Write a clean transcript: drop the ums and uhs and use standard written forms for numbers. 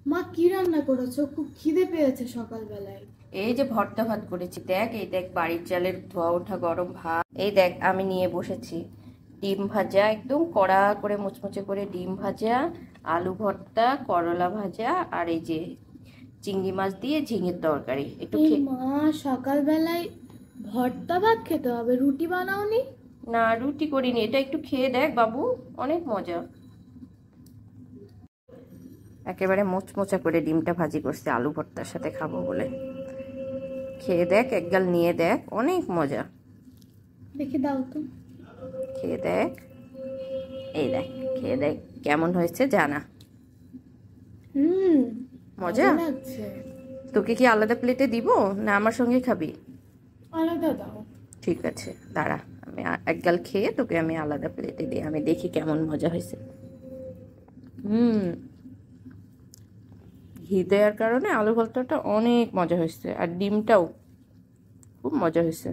মা কি রান্না করেছো? খুব খিদে পেয়েছে সকালবেলায়। এই যে ভর্তা ভাত করেছি, দেখ এই দেখ বাড়ির চালের ধোয়া ওঠা গরম ভাত। এই দেখ আমি নিয়ে বসেছি ডিম ভাজা, একদম কড়া করে মুচমুচে করে ডিম ভাজা, আলু ভর্তা, করলা ভাজা, আর এই যে চিংড়ি মাছ দিয়ে ঝিঙের তরকারি। একটু এই খেয়ে। মা, সকালবেলায় ভর্তা ভাত খেতে হবে? রুটি বানাওনি? না, রুটি করিনি, এটা একটু খেয়ে দেখ বাবু, অনেক মজা। একেবারে মোচমোচা করে ডিমটা ভাজি করছে আলু ভর্তার সাথে খাবো বলে। খেয়ে দেখ, একগাল নিয়ে দেখ, অনেক মজা। দেখি দাও তো। খেয়ে দেখ, এই দেখ, খেয়ে দেখ কেমন হয়েছে জানা। হুম, মজা। মজা লাগছে। তোকে কি আলাদা প্লেটে দিব না আমার সঙ্গে খাবি? আলাদা দাও। ঠিক আছে, দাঁড়া, আমি একগাল খেয়ে তোকে আমি আলাদা প্লেটে দিই, আমি দেখি কেমন মজা হয়েছে। হুম, ঘি দেওয়ার কারণে আলু ভর্তাটা অনেক মজা হয়েছে, আর ডিমটাও খুব মজা হয়েছে।